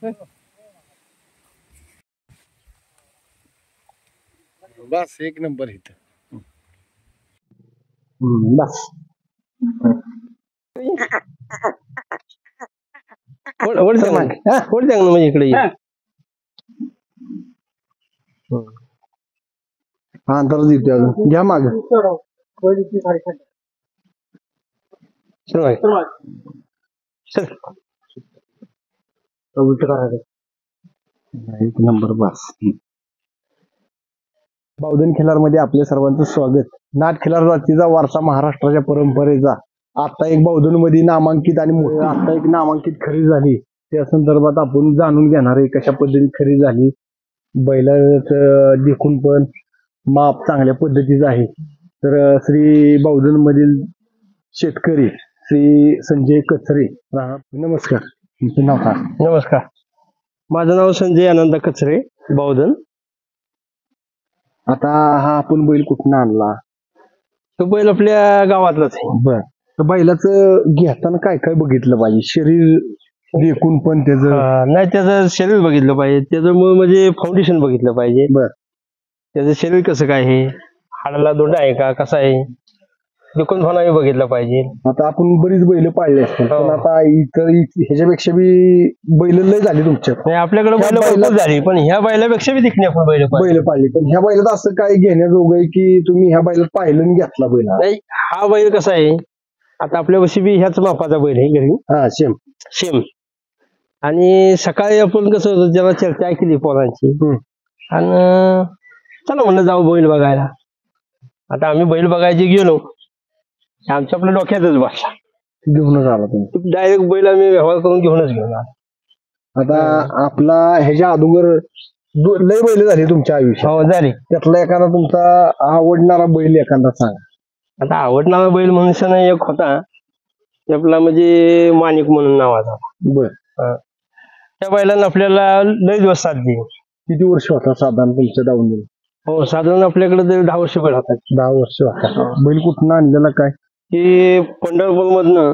बस एक नंबर इथं. बस म्हणजे इकडे हा तर देतो अजून घ्या माग एक नंबर. बस बावधन खिलारमध्ये आपल्या सर्वांचं स्वागत. नाथ खिलार जातीचा वारसा महाराष्ट्राच्या परंपरेचा आता एक बावधन मध्ये नामांकित आणि आता एक नामांकित खरेदी झाली. त्या संदर्भात आपण जाणून घेणार आहे कशा पद्धतीने खरेदी झाली. बैलाचं देखून पण माप चांगल्या पद्धतीचं आहे. तर श्री बावधन मधील शेतकरी श्री संजय कचरे, नमस्कार. तुमचं नाव काय? नमस्कार, माझं नाव संजय आनंद कचरे, बावधन. आता हा आपण बैल कुठून आणला? तो बैल आपल्या गावातलाच आहे. बर. तर बैलाचं घेताना काय काय बघितलं पाहिजे? शरीर देखून पण त्याचं नाही, त्याचं शरीर बघितलं पाहिजे, त्याचं म्हणजे फाउंडेशन बघितलं पाहिजे. बर. त्याचं शरीर कसं काय आहे, हाडाला दोंडा आहे का, कसा आहे, देखून भावना बघितलं पाहिजे. आता आपण बरीच बैल पाळले असतील, पण आता इतर ह्याच्यापेक्षा बी बैल लय झाली तुमच्या. नाही, आपल्याकडे बैल भरपूर झाली, पण ह्या बैलापेक्षा बी दिखणे आपण बैल पाळले. पण ह्या बैलात असं काय घेण्याजोगं आहे की तुम्ही ह्या बैलात पाहिलं आणि घेतला बैल? नाही, हा बैल कसा आहे, आता आपल्यापाशी बी ह्याच मापाचा बैल आहे घरी. हा, सेम सेम. आणि सकाळी आपण कसं होतं, जेव्हा चर्चा ऐकली पोरांची आणि चला म्हणलं जाऊ बैल बघायला. आता आम्ही बैल बघायचे गेलो, आमच्या आपल्या डोक्यातच बसला, घेऊनच आला तुम्ही डायरेक्ट बैल आम्ही व्यवहार करून घेऊन आलो. आता आपला ह्याच्या अगोदर लय बैल झाली तुमच्या आयुष्यात. हो, झाली. त्यातला एखादा तुमचा आवडणारा बैल एखादा सांगा. आता आवडणारा बैल म्हणून एक होता, आपला म्हणजे माणिक म्हणून नावाचा. बर. त्या बैलानं आपल्याला लय दिवस साथ दिली. किती वर्ष होता साधारण तुमच्या दावणीला? हो, साधारण आपल्याकडे 10 वर्ष बैल होता. 10 वर्ष होता. बैल कुठून आणलेला काय? की पंढरपूर मधनं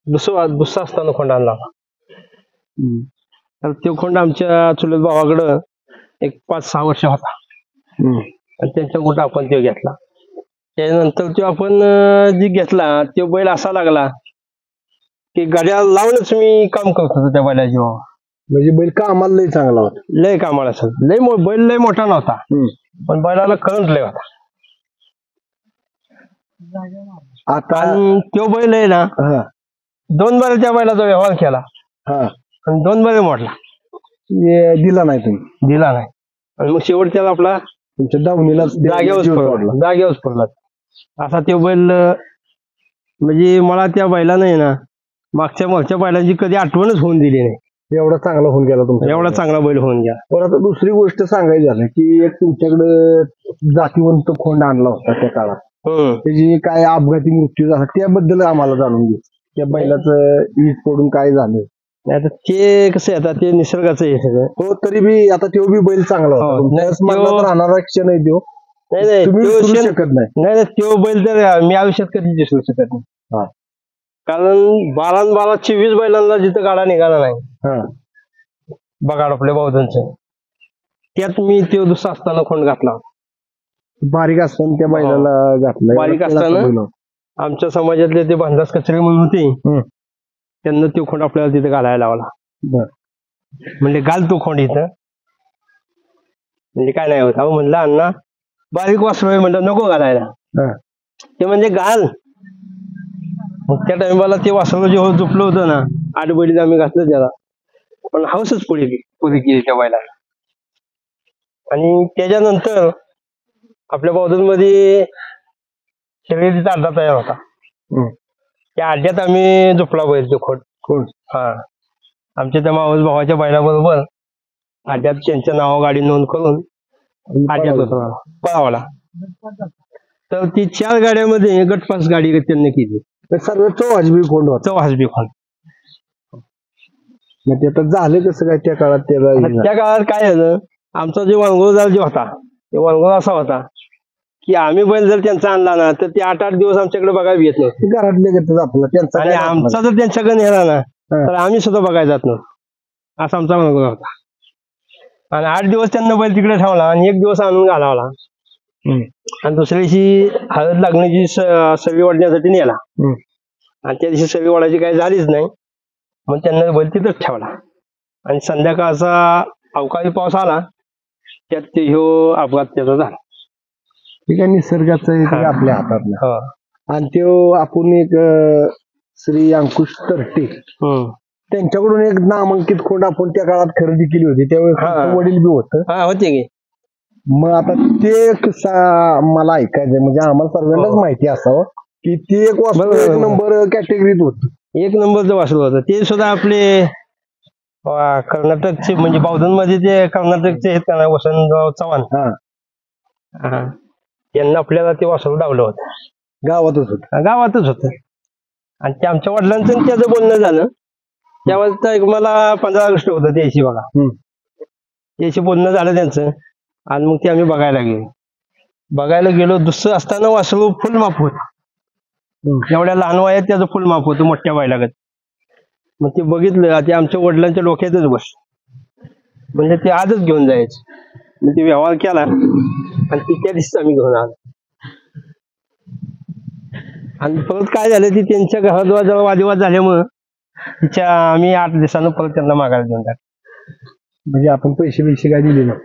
दुसरा असताना खोंड आणला. तर तो खोंड आमच्या चुलत भावाकडं एक 5-6 वर्ष होता आणि त्यांच्या कुठं आपण तो घेतला. त्यानंतर तो आपण जे घेतला तो बैल असा लागला की गाड्या लावूनच मी काम करत होतो त्या बैलाची. म्हणजे बैल कामाला लय चांगला होता. लय कामाला असेल, बैल लय मोठा नव्हता, पण बैलाला करंट लय होता. आता तो बैल आहे ना, 2 बारे त्या बैलाचा व्यवहार केला आणि 2 बारे मोडला. दिला नाही तुम्ही? दिला नाही. आणि मग शेवटच्याला आपला तुमच्या दावणीला जागेवर पडला. असा तो बैल म्हणजे मला त्या बैलानं ना मागच्या बैलांची कधी आठवणच होऊन दिली नाही. एवढा चांगला होऊन गेला तुमचा, एवढा चांगला बैल होऊन गेला. पण आता दुसरी गोष्ट सांगायची झालं की एक तुमच्याकडे जातीवंत खोंड आणला होता त्या काळात, त्याची काय अपघाती मृत्यू झाला, त्याबद्दल आम्हाला जाणून घे. त्या बैलाचं ईद पडून काय झालं? आता ते कसं आहे, आता ते निसर्गाचं आहे सगळं. हो, तरी बी आता तो बी बैल चांगला होता. राहणारा क्षण आहे तो. नाही, तुम्ही शकत नाही, तो बैल तर मी आयुष्यात कधी दिसू शकत नाही. कारण 12-20 बैलांना जिथं गाडा निघाला नाही बघा आपल्या बावधनचं, त्यात मी तो दुसरा असताना खोंड घातला. बारीक असताना त्या बैलाला घातला. बारीक असताना आमच्या समाजातले ते भांडास कचरे म्हणून होते, त्यांना तो खोंड आपल्याला तिथे घालायला लावला. म्हणजे घाल तो खोंड इथं, म्हणजे काय नाही होत. अहो म्हणलं अण्णा बारीक वासरू आहे, म्हणलं नको घालायला. ते म्हणजे घाल. मग त्या टाइमाला ते वासरू जेव्हा झोपलं होतं ना, 8 बैलीत आम्ही घातलं त्याला, पण हौसच पुरी केली त्या बैलाला. आणि त्याच्यानंतर आपल्या बावधन मध्ये शर्यतीचा अड्डा तयार होता. त्या अड्ड्यात आम्ही झोपला बैल तो खोंड. आमच्या त्या मावस भावाच्या बैलाबरोबर अड्ड्यात त्यांच्या नावा गाडी नोंद करून अड्ड्यात उतरवला, पळावला. तर ती 4 गाड्यामध्ये गटपास गाडी त्यांनी केली. सर्व चौहजबी खोंड होता. चौहजबी खोंड. ते आता झालं कसं काय त्या काळात? त्या काळात काय झालं, आमचा जे वनगोळदार जे होता, ते वनगोळ असा होता की आम्ही बैल जर त्यांचा आणला ना तर ते 8-8 दिवस आमच्याकडे बघायला येत नव्हते. घरातले घेतात आपलं त्यांचा, आणि आमचा जर त्यांच्याकडे नेला ना तर आम्ही सुद्धा बघायला जात नव्हतो. असा आमचा अनुभव होता. आणि 8 दिवस त्यांना बैल तिकडे ठेवला आणि 1 दिवस आणून घालावला. आणि दुसऱ्या दिवशी हळद लागण्याची सवी वाढण्यासाठी नेला. आणि त्या दिवशी सवी वाढायची काही झालीच नाही. मग त्यांना बैल तिथंच ठेवला. आणि संध्याकाळचा अवकाळी पाऊस आला, त्यात ते ह्यो अपघात त्याचा झाला. ठीक आहे, निसर्गाचं आहे ते आपल्या हातातलं. आणि तो आपण एक श्री अंकुश तरटे त्यांच्याकडून एक नामांकित खोंड आपण त्या काळात खरेदी केली होती, त्यावेळेस वडील बी होते की. मग आता ते किस्सा मला ऐकायचंय, म्हणजे आम्हाला सर्वांनाच माहिती असावं की ते एक वासरू 1 नंबर कॅटेगरीत होत. 1 नंबरचं वासरू होतं ते सुद्धा. आपले कर्नाटकचे म्हणजे बावधन मध्ये ते कर्नाटकचे आहेत का वसंतराव चव्हाण, त्यांना आपल्याला ते वासरू डावलं होतं. गावातच होत. आणि ते आमच्या वडिलांचं त्याचं बोलणं झालं त्यावेळेस मला 15 ऑगस्ट होतं त्याशी बघा. त्याशी बोलणं झालं त्यांचं. आणि मग ते आम्ही बघायला गेलो. दुसरं असताना वासरू फुल माप होत. एवढ्या लहान वयात त्याचं फुल माप होतं मोठ्या बैलागत. मग ते बघितलं, ते आमच्या वडिलांच्या डोक्यातच म्हणजे ते आजच घेऊन जायचं. मग ते व्यवहार केला आणि त्या दिवशीच आम्ही घेऊन आलो. आणि परत काय झालं, ती त्यांच्या घरात जरा वादविवाद झाल्यामुळं आम्ही 8 दिवसानं परत त्यांना मागायला घेऊन टाकलं. म्हणजे आपण पैसे काय दिले नाही?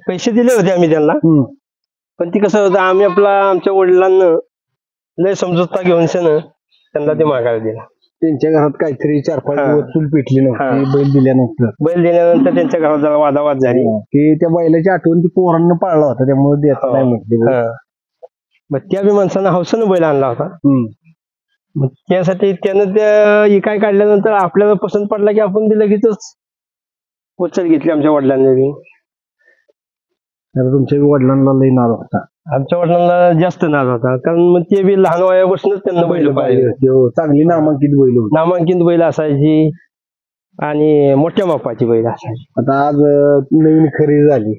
पैसे दिले होते आम्ही त्यांना. पण ती कसं होतं, आम्ही आमच्या वडिलांना लय समजूतता घेऊन त्यांना ते मागायला दिला. त्यांच्या घरात काहीतरी 4-5 दिवस चूल पेटली नव्हती बैल दिल्यानंतर त्यांच्या घरात जरा वादावाद झाली की त्या बैलाची आठवण ती पोरांना पाळला होता, त्यामुळे द्यायचं नाही म्हटले. मग त्या बी माणसानं हौसेनं बैल आणला होता. मग त्यासाठी त्यानं त्या इकाय काढल्यानंतर आपल्याला पसंत पडला की आपण ती लगेचच उचल घेतली आमच्या वडिलांनी. तुमच्या वडिलांना लई नाद होता? आमच्या वडिलांना जास्त नाद होता, कारण मग ते बी लहान वयापासूनच त्यांना बैल पाहिजे. चांगली नामांकित बैल असायची आणि मोठ्या मापाची बैल असायची. आता आज नवीन खरेदी झाली,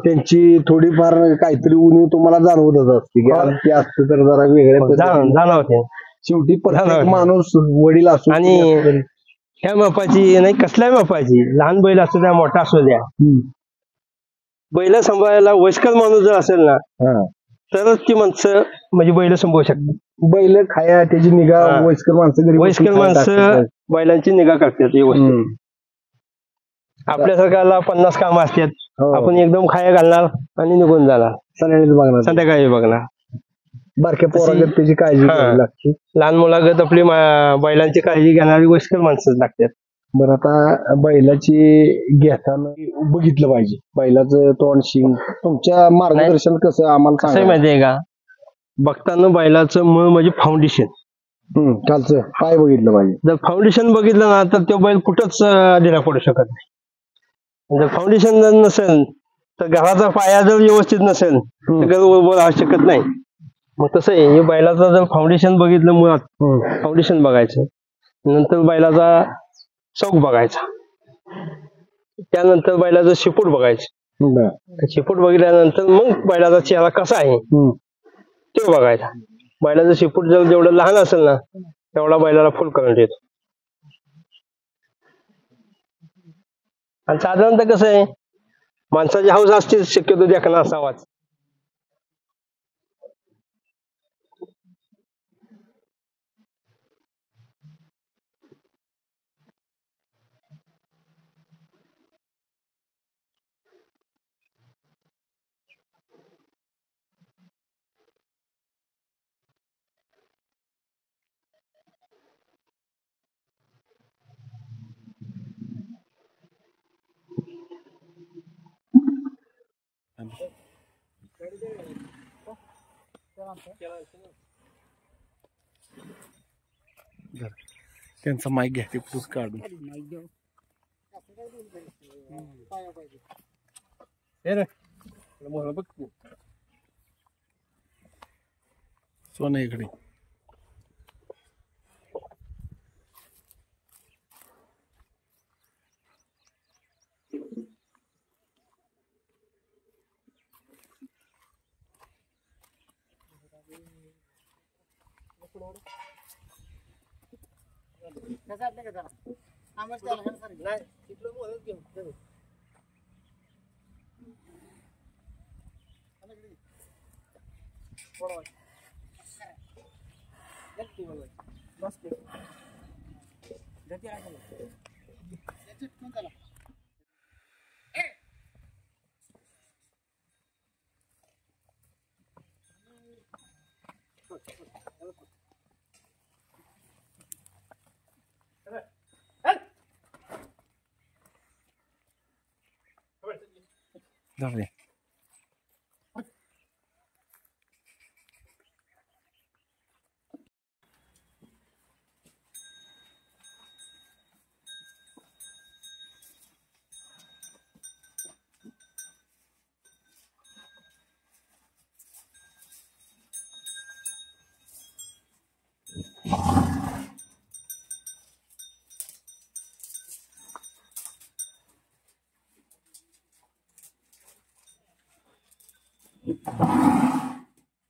त्यांची थोडीफार काहीतरी उणीव तुम्हाला जाणवतच असते की आज ते असतं तर जरा वेगळ्या जाणवते. शेवटी प्रत्येक माणूस वडील असतो. आणि ह्या मापाची नाही, कसल्याही मापाची, लहान बैल असू द्या मोठा असू द्या, बैल सांभाळायला वयस्कर माणूस जर असेल ना तरच ती माणसं म्हणजे बैल सांभाळू शकतात. बैल खाया त्याची निगा वयस्कर माणसं बैलांची निगा करतात व्यवस्थित. आपल्यासारख्याला 50 कामं असतात, आपण एकदम खाया घालणार आणि निघून जाणार, संध्याकाळी बघणार. बारक्या पोरागत त्याची काळजी लागते. लहान मुलागत आपली बैलांची काळजी घेणारी वयस्कर माणसं लागतात. बरं, आता बैलाची घेताना बघितलं पाहिजे, बैलाचं तोंड शिंग. तुमच्या मार्गदर्शन कसं आम्हाला कसं माहितीये का, बघताना बैलाचं मूळ म्हणजे फाउंडेशन, कालचं पाय बघितलं पाहिजे. जर फाउंडेशन बघितलं ना तर तो बैल कुठंच दिला पडू शकत नाही. जर फाउंडेशन जर नसेल तर घराचा पाया जर व्यवस्थित नसेल तर घर उभं राहू शकत नाही. मग तसं आहे, बैलाचं जर फाउंडेशन बघितलं, मुळात फाउंडेशन बघायचं, नंतर बैलाचा चौक बघायचा, त्यानंतर बैलाचं शिपूट बघायचं. शिपूट बघितल्यानंतर मग बैलाचा चेहरा कसा आहे तो बघायचा. बैलाचं शिपूट जर जेवढं लहान असेल ना तेवढा बैलाला फुल करंट येतो. आणि साधारणतः कसं आहे, माणसाची हौस असते शक्यतो देखणा असावाच. त्यांचा माईक घ्या, ते पुस काढून. सोनं इकडे.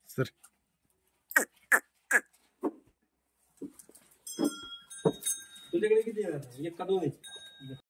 सर तुझ्याकडे किती आहे? एक का दोन आहे?